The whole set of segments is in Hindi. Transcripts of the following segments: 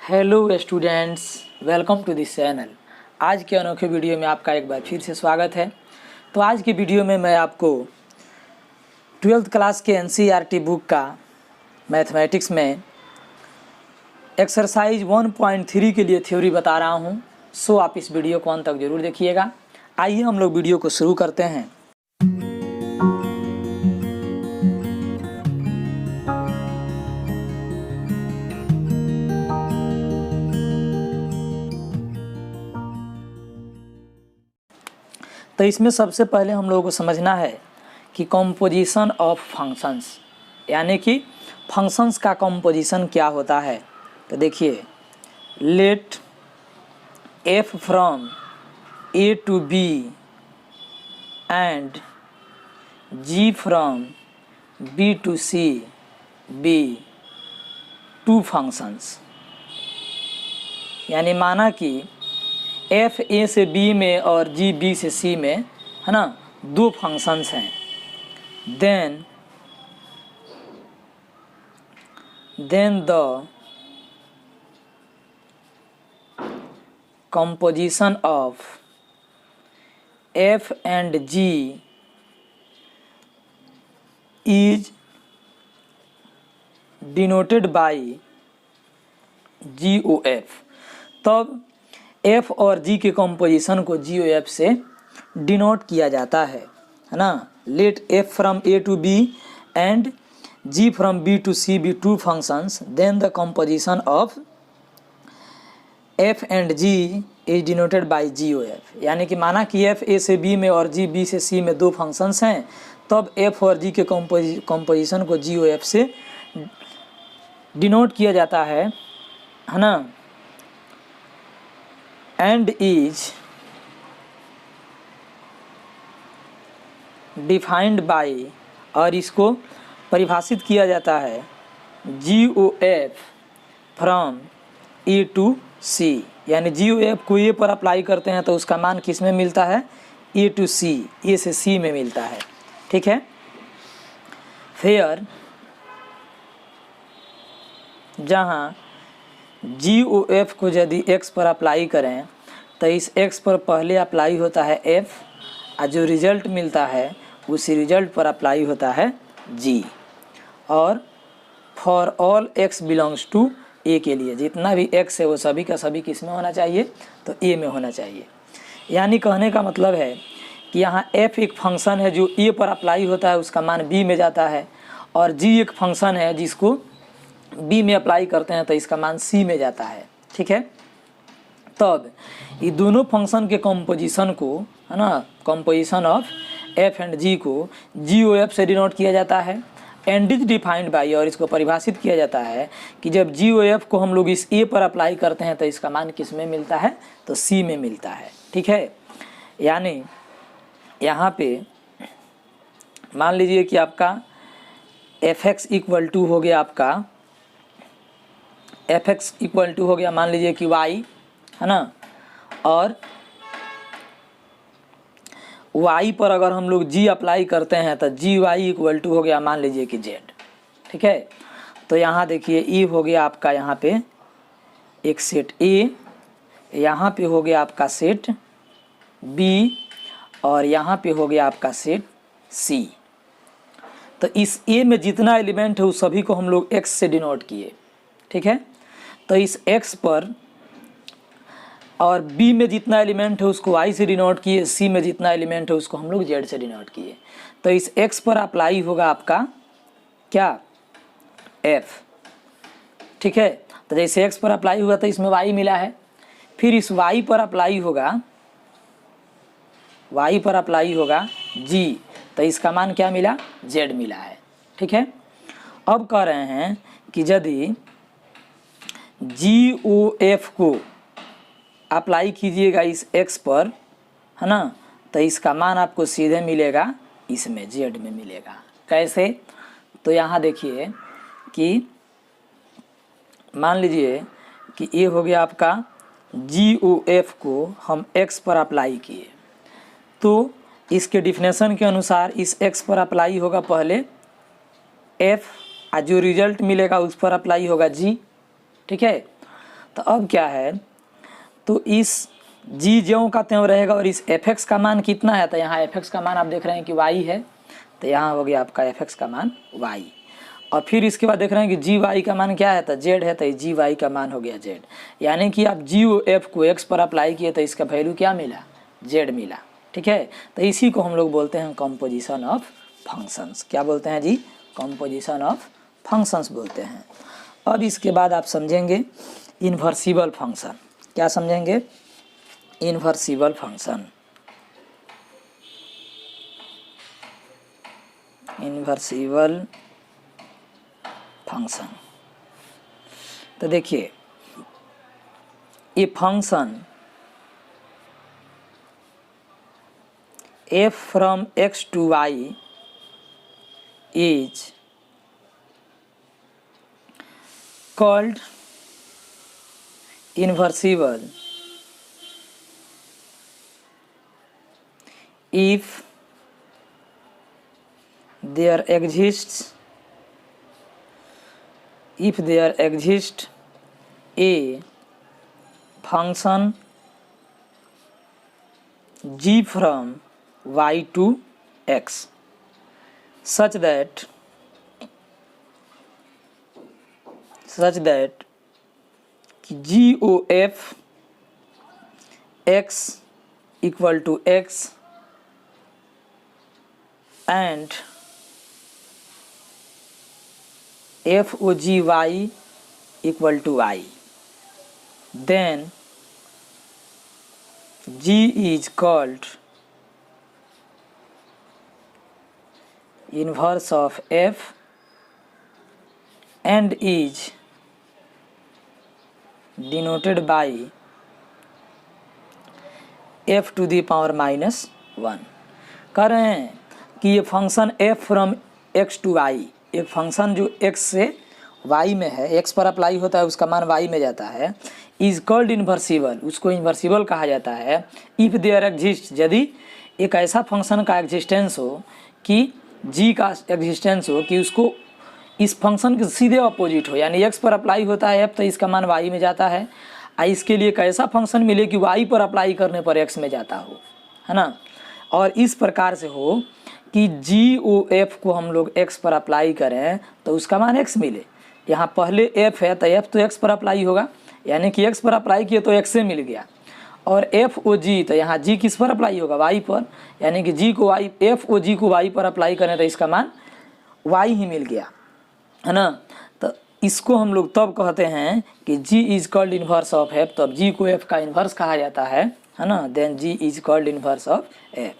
Hello students, welcome to this channel. आज के अनोखे वीडियो में आपका एक बार फिर से स्वागत है। तो आज की वीडियो में मैं आपको 12th क्लास के NCERT बुक का मैथमेटिक्स में एक्सरसाइज 1.3 के लिए थ्योरी बता रहा हूं। सो आप इस वीडियो को अंत तक ज़रूर देखिएगा। आइए हम लोग वीडियो को शुरू करते हैं। तो इसमें सबसे पहले हम लोगों को समझना है कि कॉम्पोजिशन ऑफ फंक्शंस, यानी कि फंक्शंस का कॉम्पोजिशन क्या होता है। तो देखिए, let f from a to b and g from b to c be two functions. यानी माना कि f a से b में और g b से c में, है ना, दो फंक्शंस हैं। Then the composition of f and g is denoted by GOF। तब f और g के कॉम्पोजिशन को GOF से डिनोट किया जाता है ना। Let f from a to b and g from b to c be two functions, then the composition of f and g is denoted by GOF। यानी कि माना कि f a से b में और g b से c में दो फंक्शंस हैं, तब f और g के कॉम्पोजिशन को GOF से डिनोट किया जाता है ना। एंड इज डिफाइंड बाय, और इसको परिभाषित किया जाता है GOF फ्रॉम ए टू सी। यानी GOF को ए पर अप्लाई करते हैं तो उसका मान किस में मिलता है, ए टू सी, ए से सी में मिलता है। ठीक है। फिर जहाँ GOF को यदि x पर अप्लाई करें तो इस x पर पहले अप्लाई होता है f, और जो रिजल्ट मिलता है उसी रिजल्ट पर अप्लाई होता है g। और for all x belongs to a के लिए जितना भी x है वो सभी का सभी किस में होना चाहिए, तो a में होना चाहिए। यानी कहने का मतलब है कि यहाँ f एक फंक्शन है जो a पर अप्लाई होता है, उसका मान b में जाता है, और g एक फंक्शन है जिसको b में अप्लाई करते हैं तो इसका मान c में जाता है। ठीक है। तब ये दोनों फंक्शन के कॉम्पोजिशन को, है ना, composition of f and g को GOF से डिनोट किया जाता है। एंड इज डिफाइंड बाई, और इसको परिभाषित किया जाता है कि जब GOF को हम लोग इस a पर अप्लाई करते हैं तो इसका मान किस में मिलता है, तो c में मिलता है। ठीक है। यानी यहाँ पे मान लीजिए कि आपका fx इक्वल टू हो गया, आपका fx इक्वल टू हो गया मान लीजिए कि y, है ना, और y पर अगर हम लोग g अप्लाई करते हैं तो GY इक्वल टू हो गया मान लीजिए कि z। ठीक है। तो यहाँ देखिए e हो गया आपका यहाँ पे एक सेट a, यहाँ पे हो गया आपका सेट b, और यहाँ पे हो गया आपका सेट c। तो इस a में जितना एलिमेंट है उस सभी को हम लोग x से डिनोट किए। ठीक है। तो इस x पर, और b में जितना एलिमेंट है उसको y से डिनोट किए, c में जितना एलिमेंट है उसको हम लोग z से डिनोट किए। तो इस x पर अप्लाई होगा आपका क्या, f। ठीक है। तो जैसे x पर अप्लाई हुआ तो इसमें y मिला है, फिर इस y पर अप्लाई होगा, y पर अप्लाई होगा g, तो इसका मान क्या मिला, z मिला है। ठीक है। अब कह रहे हैं कि यदि GOF को अप्लाई कीजिएगा इस x पर, है ना, तो इसका मान आपको सीधे मिलेगा इसमें z में मिलेगा। कैसे, तो यहाँ देखिए कि मान लीजिए कि ये हो गया आपका GOF को हम x पर अप्लाई किए, तो इसके डिफिनेशन के अनुसार इस x पर अप्लाई होगा पहले f, और जो रिजल्ट मिलेगा उस पर अप्लाई होगा g। ठीक है। तो अब क्या है, तो इस g ज्यों का त्यों रहेगा और इस fx का मान कितना है, तो यहाँ fx का मान आप देख रहे हैं कि y है, तो यहाँ हो गया आपका fx का मान y। और फिर इसके बाद देख रहे हैं कि gy का मान क्या है, तो z है, तो gy का मान हो गया z। यानी कि आप g और f को x पर अप्लाई किए तो इसका वैल्यू क्या मिला, z मिला। ठीक है, तो इसी को हम लोग बोलते हैं कंपोजिशन ऑफ फंक्शंस। क्या बोलते हैं जी, कंपोजिशन ऑफ फंक्शंस बोलते हैं। अब इसके बाद आप समझेंगे इन्वर्सिबल फंक्शन। क्या समझेंगे, इन्वर्सिबल फंक्शन। इन्वर्सिबल फंक्शन, तो देखिए ये function f from x to y is called inversible if there exists a function g from y to x such that g of x equal to x and f o g y equal to y, then g is called inverse of f and is denoted by f to the power minus 1। कह रहे हैं कि ये function f from x to y, एक फंक्शन जो x से y में है, x पर अप्लाई होता है उसका मान y में जाता है, इज कॉल्ड इन्वर्सिबल, उसको इन्वर्सिबल कहा जाता है। इफ़ देयर एग्जिस्ट, यदि एक ऐसा फंक्शन का एग्जिस्टेंस हो कि g का एग्जिस्टेंस हो कि उसको इस फंक्शन के सीधे अपोजिट हो, यानी x पर अप्लाई होता है f तो इसका मान y में जाता है, इसके लिए एक ऐसा फंक्शन मिले कि y पर अप्लाई करने पर x में जाता हो, है ना। और इस प्रकार से हो कि g o f को हम लोग x पर अप्लाई करें तो उसका मान x मिले। यहाँ पहले f है तो f तो x पर अप्लाई होगा, यानी कि x पर अप्लाई किए तो x से मिल गया। और f o g, तो यहाँ g किस पर अप्लाई होगा, y पर, यानी कि g को y, f o g को y पर अप्लाई करें तो इसका मान y ही मिल गया, है ना। तो इसको हम लोग तब कहते हैं कि g is called inverse of f, तब g को f का इन्वर्स कहा जाता है ना। Then g is called inverse of f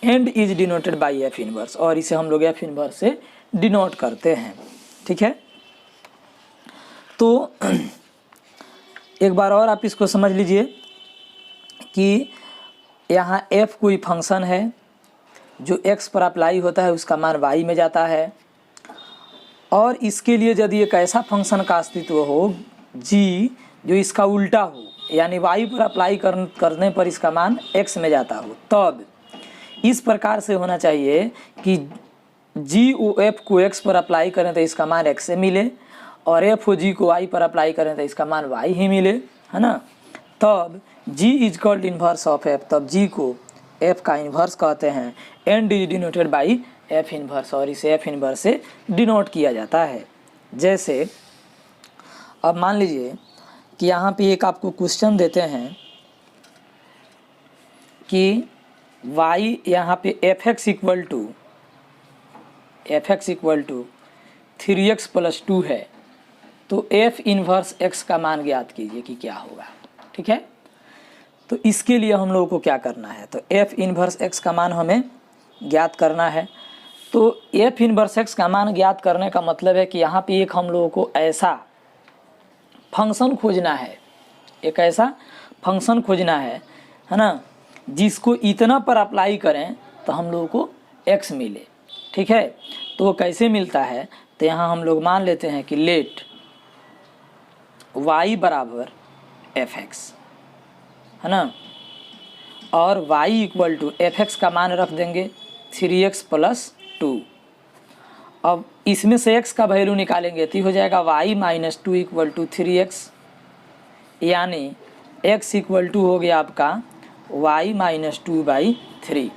and is denoted by f inverse, और इसे हम लोग f इन्वर्स से डिनोट करते हैं। ठीक है, तो एक बार और आप इसको समझ लीजिए कि यहाँ f कोई फंक्शन है जो x पर अप्लाई होता है उसका मान y में जाता है, और इसके लिए यदि एक ऐसा फंक्शन का अस्तित्व हो g जो इसका उल्टा हो, यानी y पर अप्लाई करने पर इसका मान x में जाता हो, तब इस प्रकार से होना चाहिए कि g o f को x पर अप्लाई करें तो इसका मान x से मिले, और f o g को y पर अप्लाई करें तो इसका मान y ही मिले, है ना। तब g is called inverse of f, तब g को f का इन्वर्स कहते हैं and is denoted by f inverse, और इसे f इन्वर्स से डिनोट किया जाता है। जैसे अब मान लीजिए कि यहाँ पे एक आपको क्वेश्चन देते हैं कि y यहाँ पे fx equal to 3x plus 2 है, तो f इन्वर्स x का मान ज्ञात कीजिए कि क्या होगा। ठीक है, तो इसके लिए हम लोगों को क्या करना है, तो f इन्वर्स x का मान हमें ज्ञात करना है। तो f इन्वर्स x का मान ज्ञात करने का मतलब है कि यहाँ पे एक हम लोगों को ऐसा फंक्शन खोजना है, एक ऐसा फंक्शन खोजना है ना, जिसको इतना पर अप्लाई करें तो हम लोगों को x मिले। ठीक है, तो वो कैसे मिलता है, तो यहाँ हम लोग मान लेते हैं कि लेट y बराबर fx, है ना, और y इक्वल टू fx का मान रख देंगे 3x प्लस 2। अब इसमें से x का वैल्यू निकालेंगे तो हो जाएगा y minus 2 equal to 3x यानी x इक्वल टू हो गया आपका y माइनस 2/3।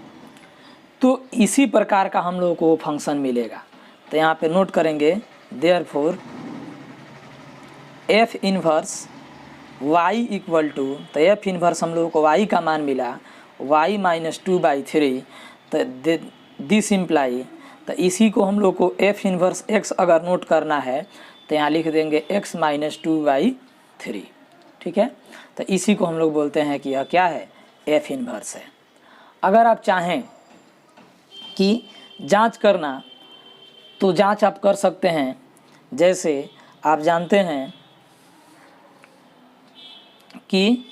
तो इसी प्रकार का हम लोग को फंक्शन मिलेगा। तो यहाँ पे नोट करेंगे therefore f inverse y equal to, तो f इन्वर्स हम लोग को y का मान मिला y माइनस 2/3। तो दिस इम्प्लाई, तो इसी को हम लोग को f इन्वर्स x अगर नोट करना है तो यहाँ लिख देंगे x माइनस 2/3। ठीक है, तो इसी को हम लोग बोलते हैं कि यह क्या है, f इन्वर्स है। अगर आप चाहें कि जांच करना तो जांच आप कर सकते हैं। जैसे आप जानते हैं कि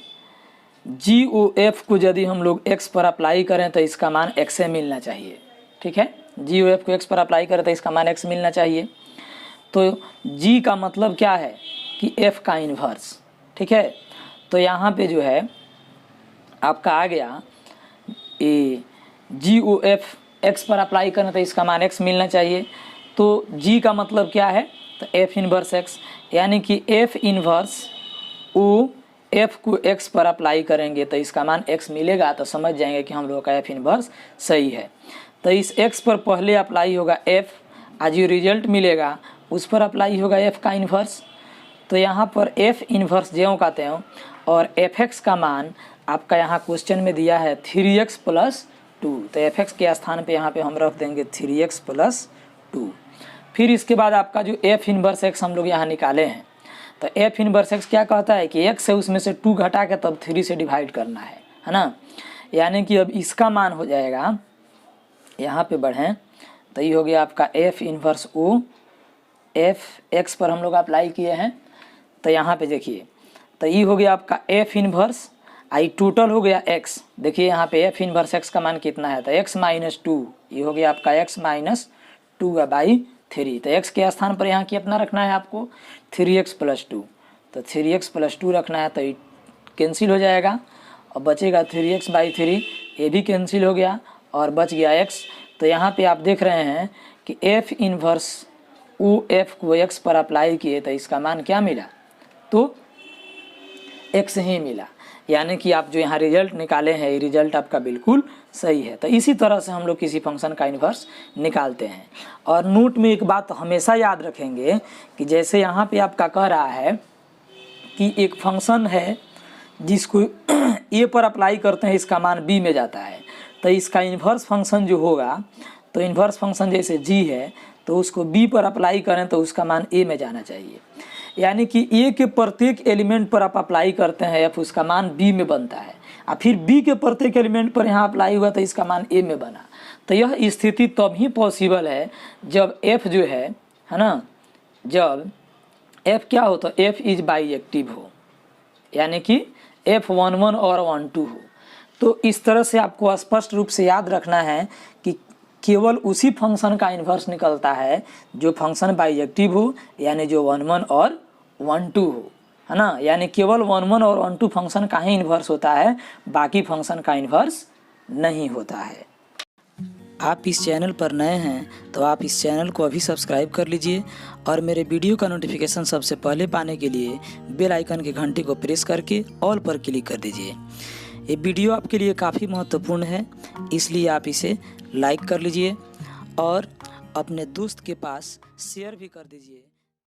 GOF को यदि हम लोग x पर अप्लाई करें तो इसका मान x से मिलना चाहिए। ठीक है, GOF को x पर अप्लाई करें तो इसका मान x मिलना चाहिए। तो G का मतलब क्या है कि f का इन्वर्स। ठीक है, तो यहाँ पे जो है आपका आ गया ये GOF x पर अप्लाई करें तो इसका मान x मिलना चाहिए। तो G का मतलब क्या है, तो f इन्वर्स x, यानी कि f इन्वर्स O f को x पर अप्लाई करेंगे तो इसका मान x मिलेगा। तो समझ जाएंगे कि हम लोग का f इन्वर्स सही है। तो इस x पर पहले अप्लाई होगा f, आज जो रिजल्ट मिलेगा उस पर अप्लाई होगा f का इन्वर्स। तो यहाँ पर f इन्वर्स ज्यों का त्यों, और fx का मान आपका यहाँ क्वेश्चन में दिया है 3x प्लस 2। तो fx के स्थान पे यहाँ पे हम रख देंगे 3x प्लस 2। फिर इसके बाद आपका जो f इन्वर्स x हम लोग यहाँ निकाले हैं, तो f इन्वर्स x क्या कहता है कि x से उसमें से 2 घटा के तब 3 से डिवाइड करना है ना। यानी कि अब इसका मान हो जाएगा, यहाँ पे बढ़ें तो ये हो गया आपका f inverse O, f x पर हम लोग अप्लाई किए हैं। तो यहाँ पे देखिए, तो ये हो गया आपका f इन्वर्स आई टोटल हो गया x। देखिए यहाँ पे f इन्वर्स x का मान कितना है, तो x माइनस 2, ये हो गया आपका x माइनस 2/3। तो x के स्थान पर यहाँ कितना रखना है आपको, 3x प्लस 2। तो 3x प्लस 2 रखना है, तो ये कैंसिल हो जाएगा और बचेगा 3x/3, ये भी कैंसिल हो गया और बच गया x। तो यहाँ पे आप देख रहे हैं कि f इन्वर्स OF को x पर अप्लाई किए तो इसका मान क्या मिला, तो x ही मिला। यानी कि आप जो यहाँ रिजल्ट निकाले हैं ये रिजल्ट आपका बिल्कुल सही है। तो इसी तरह से हम लोग किसी फंक्शन का इन्वर्स निकालते हैं। और नोट में एक बात हमेशा याद रखेंगे कि जैसे यहाँ पे आपका कह रहा है कि एक फंक्शन है जिसको a पर अप्लाई करते हैं इसका मान b में जाता है, तो इसका इन्वर्स फंक्शन जो होगा, तो इन्वर्स फंक्शन जैसे g है तो उसको b पर अप्लाई करें तो उसका मान a में जाना चाहिए। यानी कि a के प्रत्येक एलिमेंट पर आप अप्लाई करते हैं f, उसका मान b में बनता है, और फिर b के प्रत्येक एलिमेंट पर यहाँ अप्लाई हुआ तो इसका मान a में बना। तो यह स्थिति तब ही पॉसिबल है जब f जो है ना, जब f क्या हो, तो f इज बाईजेक्टिव हो, यानी कि f11 और 12 हो। तो इस तरह से आपको स्पष्ट रूप से याद रखना है कि केवल उसी फंक्शन का इन्वर्स निकलता है जो फंक्शन बाईजेक्टिव हो, यानी जो 11 और 12 हो, है ना। यानी केवल 11 और 12 फंक्शन का ही इन्वर्स होता है, बाकी फंक्शन का इन्वर्स नहीं होता है। आप इस चैनल पर नए हैं तो आप इस चैनल को अभी सब्सक्राइब कर लीजिए और मेरे वीडियो का नोटिफिकेशन सबसे पहले पाने के लिए बेल आइकन की घंटी को प्रेस करके ऑल पर क्लिक कर दीजिए। ये वीडियो आपके लिए काफ़ी महत्वपूर्ण है, इसलिए आप इसे लाइक कर लीजिए और अपने दोस्त के पास शेयर भी कर दीजिए।